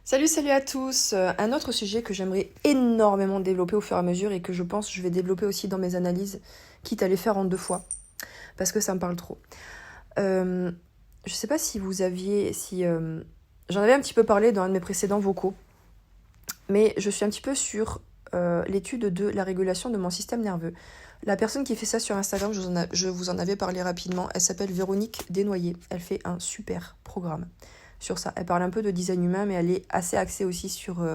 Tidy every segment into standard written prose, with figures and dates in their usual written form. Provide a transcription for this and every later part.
Salut à tous. Un autre sujet que j'aimerais énormément développer au fur et à mesure et que je pense que je vais développer aussi dans mes analyses, quitte à les faire en deux fois, parce que ça me parle trop. Euh, je sais pas si vous aviez, si j'en avais un petit peu parlé dans un de mes précédents vocaux, mais je suis un petit peu sur l'étude de la régulation de mon système nerveux. La personne qui fait ça sur Instagram, je vous en avais parlé rapidement, elle s'appelle Véronique Desnoyers. Elle fait un super programme sur ça. Elle parle un peu de design humain, mais elle est assez axée aussi sur...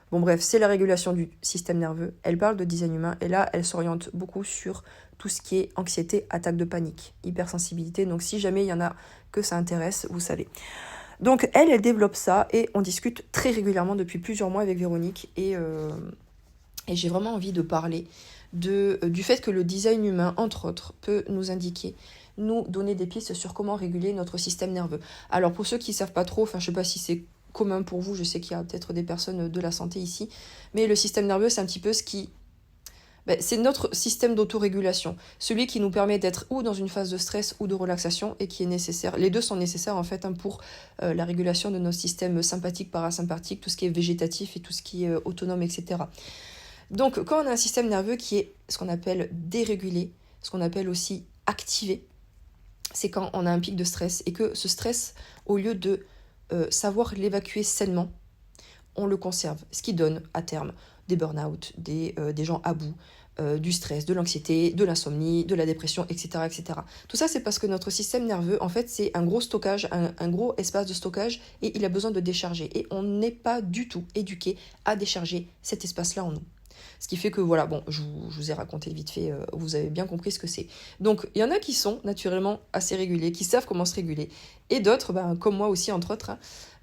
Bon bref, c'est la régulation du système nerveux. Elle parle de design humain, et là, elle s'oriente beaucoup sur tout ce qui est anxiété, attaque de panique, hypersensibilité. Donc si jamais il y en a que ça intéresse, vous savez. Donc elle développe ça, et on discute très régulièrement depuis plusieurs mois avec Véronique, et j'ai vraiment envie de parler du fait que le design humain, entre autres, peut nous indiquer, nous donner des pistes sur comment réguler notre système nerveux. Alors pour ceux qui ne savent pas trop, je ne sais pas si c'est commun pour vous, je sais qu'il y a peut-être des personnes de la santé ici, mais le système nerveux, c'est un petit peu ce qui... c'est notre système d'autorégulation, celui qui nous permet d'être ou dans une phase de stress ou de relaxation et qui est nécessaire. Les deux sont nécessaires en fait pour la régulation de nos systèmes sympathiques, parasympathiques, tout ce qui est végétatif et tout ce qui est autonome, etc. Donc, quand on a un système nerveux qui est ce qu'on appelle dérégulé, ce qu'on appelle aussi activé, c'est quand on a un pic de stress et que ce stress, au lieu de savoir l'évacuer sainement, on le conserve. Ce qui donne, à terme, des burn-out, des gens à bout, du stress, de l'anxiété, de l'insomnie, de la dépression, etc., etc. Tout ça, c'est parce que notre système nerveux, en fait, c'est un gros stockage, un gros espace de stockage, et il a besoin de décharger. Et on n'est pas du tout éduqué à décharger cet espace-là en nous. Ce qui fait que, voilà, bon, je vous ai raconté vite fait, vous avez bien compris ce que c'est. Donc, il y en a qui sont naturellement assez régulés, qui savent comment se réguler. Et d'autres, comme moi aussi, entre autres,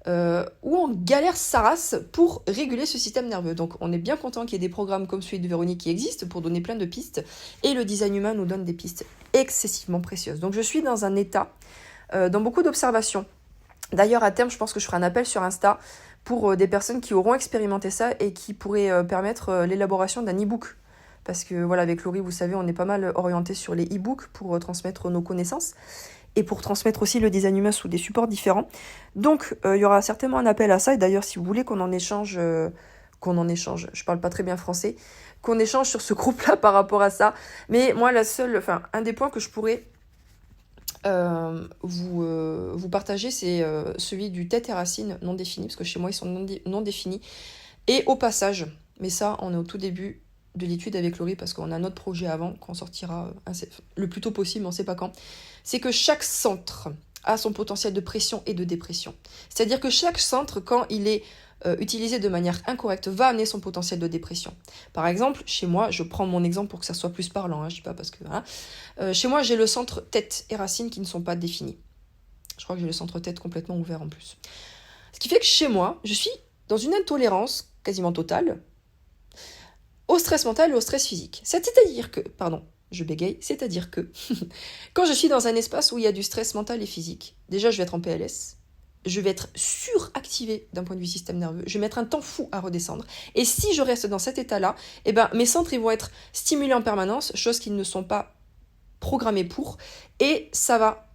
où on galère sa race pour réguler ce système nerveux. Donc, on est bien content qu'il y ait des programmes comme celui de Véronique qui existent pour donner plein de pistes. Et le design humain nous donne des pistes excessivement précieuses. Donc, je suis dans un état, dans beaucoup d'observations. D'ailleurs, à terme, je pense que je ferai un appel sur Insta pour des personnes qui auront expérimenté ça et qui pourraient permettre l'élaboration d'un e-book. Parce que voilà, avec Laurie, vous savez, on est pas mal orienté sur les e-books pour transmettre nos connaissances et pour transmettre aussi le design humain sous des supports différents. Donc, il y aura certainement un appel à ça. Et d'ailleurs, si vous voulez qu'on en échange, je parle pas très bien français, qu'on échange sur ce groupe-là par rapport à ça. Mais moi, un des points que je pourrais vous partager, c'est celui du tête et racines non définis, parce que chez moi, ils sont non définis. Et au passage, mais ça, on est au tout début de l'étude avec Laurie, parce qu'on a notre projet avant, qu'on sortira le plus tôt possible, mais on ne sait pas quand, c'est que chaque centre a son potentiel de pression et de dépression. C'est-à-dire que chaque centre, quand il est utilisé de manière incorrecte, va amener son potentiel de dépression. Par exemple, chez moi, je prends mon exemple pour que ça soit plus parlant, je dis pas parce que... chez moi, j'ai le centre tête et racines qui ne sont pas définis. Je crois que j'ai le centre tête complètement ouvert en plus. Ce qui fait que chez moi, je suis dans une intolérance quasiment totale au stress mental et au stress physique. C'est-à-dire que, je bégaye, c'est-à-dire que quand je suis dans un espace où il y a du stress mental et physique, déjà je vais être en PLS, je vais être suractivée d'un point de vue système nerveux, je vais mettre un temps fou à redescendre. Et si je reste dans cet état-là, mes centres ils vont être stimulés en permanence, chose qu'ils ne sont pas programmés pour, et ça va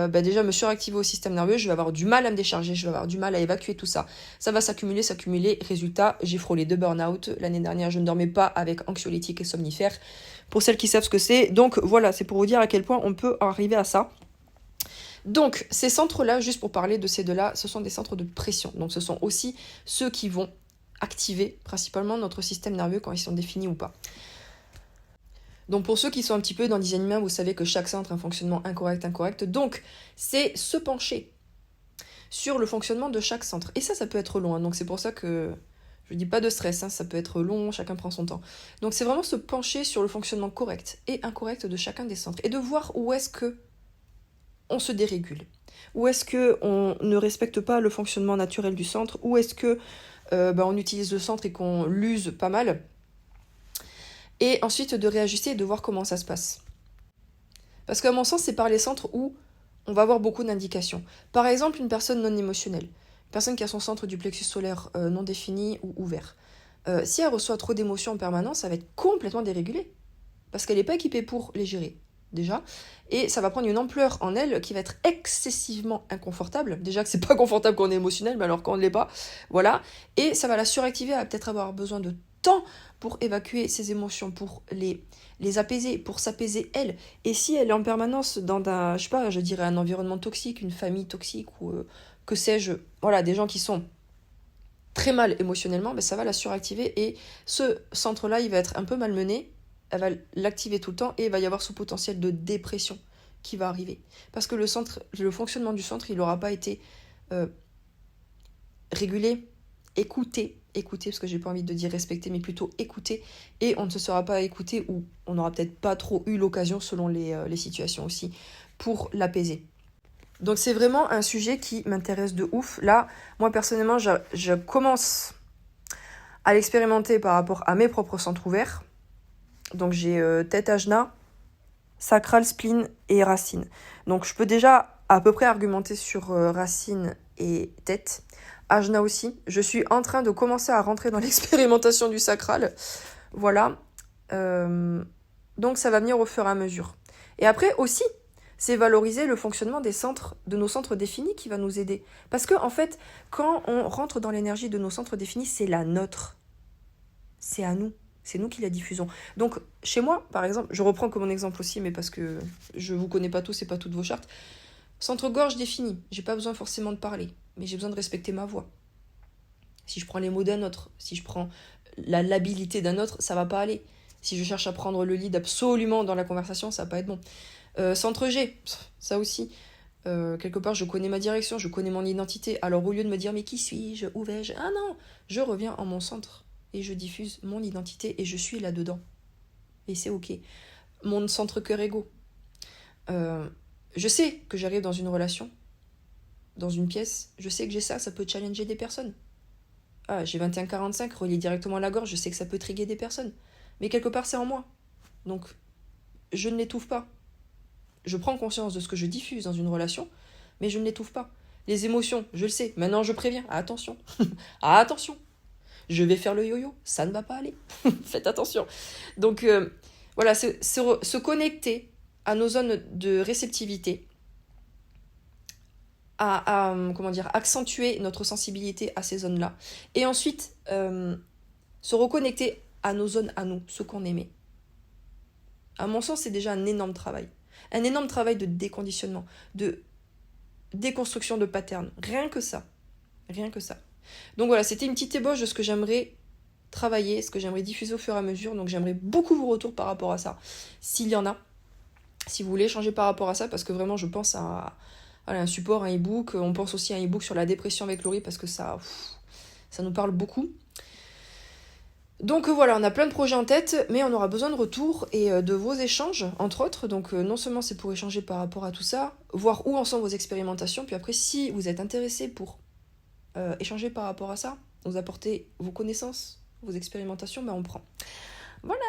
déjà me suractiver au système nerveux, je vais avoir du mal à me décharger, je vais avoir du mal à évacuer tout ça. Ça va s'accumuler. Résultat, j'ai frôlé 2 burn-out. L'année dernière, je ne dormais pas avec anxiolytiques et somnifères. Pour celles qui savent ce que c'est. Donc voilà, c'est pour vous dire à quel point on peut arriver à ça. Donc ces centres-là, juste pour parler de ces deux-là, ce sont des centres de pression. Donc ce sont aussi ceux qui vont activer principalement notre système nerveux quand ils sont définis ou pas. Donc pour ceux qui sont un petit peu dans le design humain, vous savez que chaque centre a un fonctionnement incorrect. Donc c'est se pencher sur le fonctionnement de chaque centre. Et ça peut être long. Donc c'est pour ça que je ne dis pas de stress, ça peut être long, chacun prend son temps. Donc c'est vraiment se pencher sur le fonctionnement correct et incorrect de chacun des centres. Et de voir où est-ce que on se dérégule. Où est-ce qu'on ne respecte pas le fonctionnement naturel du centre. Où est-ce que on utilise le centre et qu'on l'use pas mal. Et ensuite de réajuster et de voir comment ça se passe. Parce qu'à mon sens, c'est par les centres où on va avoir beaucoup d'indications. Par exemple, une personne non émotionnelle, une personne qui a son centre du plexus solaire non défini ou ouvert. Si elle reçoit trop d'émotions en permanence, ça va être complètement dérégulé. Parce qu'elle n'est pas équipée pour les gérer. déjà, et ça va prendre une ampleur en elle qui va être excessivement inconfortable. Déjà que c'est pas confortable quand on est émotionnel, mais alors quand on ne l'est pas, voilà. Et ça va la suractiver, elle va peut-être avoir besoin de temps pour évacuer ses émotions, pour les apaiser, pour s'apaiser elle. Et si elle est en permanence dans un, je sais pas, je dirais un environnement toxique, une famille toxique, ou que sais-je, voilà, des gens qui sont très mal émotionnellement, ben ça va la suractiver et ce centre-là, il va être un peu malmené, elle va l'activer tout le temps et il va y avoir ce potentiel de dépression qui va arriver. Parce que le fonctionnement du centre, il n'aura pas été euh, régulé, écouté, parce que j'ai pas envie de dire respecté, mais plutôt écouté, et on ne se sera pas écouté ou on n'aura peut-être pas trop eu l'occasion, selon les situations aussi, pour l'apaiser. Donc c'est vraiment un sujet qui m'intéresse de ouf. Là, moi personnellement, je commence à l'expérimenter par rapport à mes propres centres ouverts. Donc j'ai tête ajna, sacral, spleen et racine. Donc je peux déjà à peu près argumenter sur racine et tête. Ajna aussi. Je suis en train de commencer à rentrer dans l'expérimentation du sacral. Voilà. Donc ça va venir au fur et à mesure. Et après aussi, c'est valoriser le fonctionnement de nos centres définis qui va nous aider. Parce que en fait, quand on rentre dans l'énergie de nos centres définis, c'est la nôtre. C'est à nous. C'est nous qui la diffusons. Donc, chez moi, par exemple, je reprends comme mon exemple aussi, mais parce que je vous connais pas tous et pas toutes vos chartes. Centre-gorge défini. J'ai pas besoin forcément de parler, mais j'ai besoin de respecter ma voix. Si je prends les mots d'un autre, si je prends la labilité d'un autre, ça va pas aller. Si je cherche à prendre le lead absolument dans la conversation, ça va pas être bon. Centre G, ça aussi. Quelque part, je connais ma direction, je connais mon identité. Alors, au lieu de me dire, mais qui suis-je, où vais-je? Ah non, je reviens en mon centre et je diffuse mon identité et je suis là-dedans. Et c'est ok. Mon centre cœur-ego. Je sais que j'arrive dans une relation, dans une pièce, je sais que j'ai ça, ça peut challenger des personnes. Ah, j'ai 21-45, relié directement à la gorge, je sais que ça peut triguer des personnes. Mais quelque part, c'est en moi. Donc, je ne l'étouffe pas. Je prends conscience de ce que je diffuse dans une relation, mais je ne l'étouffe pas. Les émotions, je le sais. Maintenant, je préviens. Attention. Attention. Je vais faire le yo-yo. Ça ne va pas aller. Faites attention. Donc, voilà, se connecter à nos zones de réceptivité, comment dire, accentuer notre sensibilité à ces zones-là. Et ensuite, se reconnecter à nos zones, à nous, ce qu'on aimait. À mon sens, c'est déjà un énorme travail. Un énorme travail de déconditionnement, de déconstruction de patterns. Rien que ça. Rien que ça. Donc voilà, c'était une petite ébauche de ce que j'aimerais travailler, ce que j'aimerais diffuser au fur et à mesure. Donc j'aimerais beaucoup vos retours par rapport à ça. S'il y en a, si vous voulez échanger par rapport à ça, parce que vraiment je pense à un support, un e-book. On pense aussi à un e-book sur la dépression avec Laurie, parce que ça nous parle beaucoup. Donc voilà, on a plein de projets en tête, mais on aura besoin de retours et de vos échanges, entre autres. Donc non seulement c'est pour échanger par rapport à tout ça, voir où en sont vos expérimentations, puis après si vous êtes intéressé pour échanger par rapport à ça, vous apporter vos connaissances, vos expérimentations, ben on prend. Voilà.